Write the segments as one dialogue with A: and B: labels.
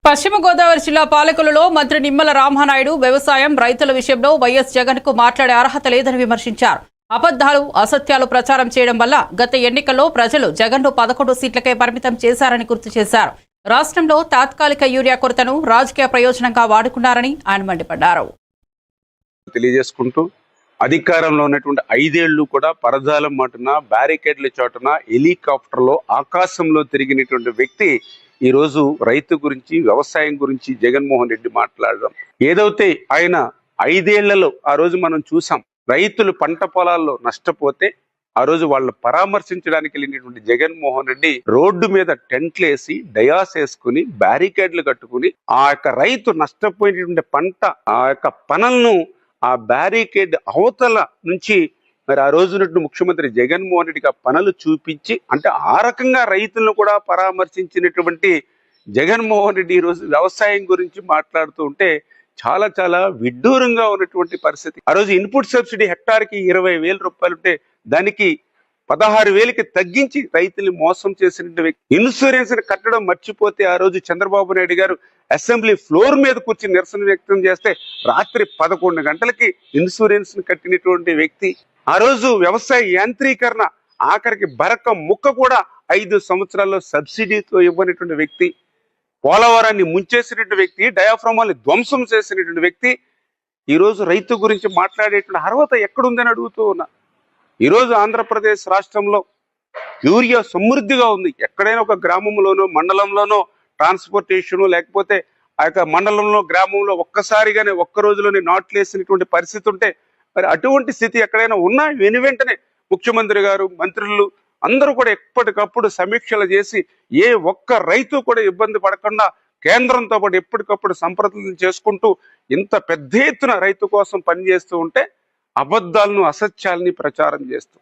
A: పశ్చిమ గోదావరి జిల్లా పాలకులలో మంత్రి నిమ్మల రామానాయుడు వ్యవసాయం రైతుల విషయంలో వైఎస్ జగన్ కు మాట్లాడే అర్హత లేదని విమర్శించారు. అబద్దాలు అసత్యాలు ప్రచారం చేయడం వల్ల గత ఎన్నికల్లో ప్రజలు జగన్ ను 11 సీట్లకే పరిమితం చేశారని గుర్తు చేశారు. రాష్ట్రంలో తాత్కాలిక యూరియా కొరతను రాజకీయ ప్రయోజనంగా వాడుకున్నారని ఆయన మండిపడ్డారు.
B: తెలియజేసుకుంటూ అధికారంలో ఉన్నటువంటి 5 ఏళ్లు కూడా పరదాలం మాటున బ్యారికేడ్ల చోటున హెలికాప్టర్లో ఆకాశంలో తిరిగినటువంటి వ్యక్తి ఈ రోజు రైతు గురించి వ్యవసాయం గురించి జగన్మోహన్ రెడ్డి మాట్లాడడం ఏదైతే ఆయన 5 ఏళ్లలో ఆ రోజు మనం చూసాం. రైతులు పంట పొలాల్లో నష్టపోతే ఆ రోజు వాళ్ళని పరామర్శించడానికి వెళ్ళినటువంటి జగన్మోహన్ రెడ్డి రోడ్డు మీద టెంట్లేసి డయాస్ వేసుకుని బ్యారికేడ్లు కట్టుకుని ఆ యొక్క రైతు నష్టపోయినటువంటి పంట ఆ యొక్క పనులను ఆ బ్యారికేడ్ అవతల నుంచి మరి ఆ రోజు ముఖ్యమంత్రి జగన్మోహన్ రెడ్డికి ఆ పనులు చూపించి అంటే ఆ రకంగా రైతులను కూడా పరామర్శించినటువంటి జగన్మోహన్ రెడ్డి ఈ రోజు వ్యవసాయం గురించి మాట్లాడుతూ ఉంటే చాలా చాలా విడ్డూరంగా ఉన్నటువంటి పరిస్థితి. ఆ రోజు ఇన్పుట్ సబ్సిడీ హెక్టార్కి 20,000 రూపాయలు ఉంటే దానికి 16,000కి తగ్గించి రైతుల్ని మోసం చేసినటువంటి వ్యక్తి. ఇన్సూరెన్స్ కట్టడం మర్చిపోతే ఆ రోజు చంద్రబాబు నాయుడు గారు అసెంబ్లీ ఫ్లోర్ మీద కూర్చి నిరసన వ్యక్తం చేస్తే రాత్రి 11 గంటలకి ఇన్సూరెన్స్ కట్టినటువంటి వ్యక్తి. ఆ రోజు వ్యవసాయ యాంత్రీకరణ ఆఖరికి బరక ముక్క కూడా 5 సంవత్సరాల్లో సబ్సిడీతో ఇవ్వనటువంటి వ్యక్తి. పోలవరాన్ని ముంచేసినటువంటి వ్యక్తి, డయాఫ్రామాల్ని ధ్వంసం చేసినటువంటి వ్యక్తి ఈ రోజు రైతు గురించి మాట్లాడేటువంటి అర్హత ఎక్కడుందని అడుగుతూ ఉన్నా. ఈరోజు ఆంధ్రప్రదేశ్ రాష్ట్రంలో యూరియా సమృద్ధిగా ఉంది. ఎక్కడైనా ఒక గ్రామంలోనో మండలంలోనో ట్రాన్స్పోర్టేషన్ లేకపోతే ఆ యొక్క మండలంలో గ్రామంలో ఒక్కసారిగానే ఒక్క రోజులోనే నాట్లు వేసినటువంటి పరిస్థితి ఉంటే మరి అటువంటి స్థితి ఎక్కడైనా ఉన్నా వెంటనే ముఖ్యమంత్రి గారు మంత్రులు అందరూ కూడా ఎప్పటికప్పుడు సమీక్షలు చేసి ఏ ఒక్క రైతు కూడా ఇబ్బంది పడకుండా కేంద్రంతో పాటు ఎప్పటికప్పుడు సంప్రదింపులు చేసుకుంటూ ఇంత పెద్ద ఎత్తున రైతు కోసం పనిచేస్తూ ఉంటే అబద్ధాలను అసత్యాలని ప్రచారం చేస్తూ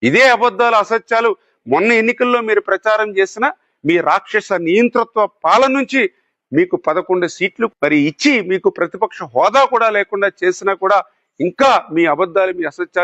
B: ఇదే అబద్ధాలు అసత్యాలు మొన్న ఎన్నికల్లో మీరు ప్రచారం చేసిన మీ రాక్షస నియంతృత్వ పాలన నుంచి మీకు 11 సీట్లు మరి ఇచ్చి మీకు ప్రతిపక్ష హోదా కూడా లేకుండా చేసినా కూడా ఇంకా మీ అబద్ధాలు మీ అసత్యాలు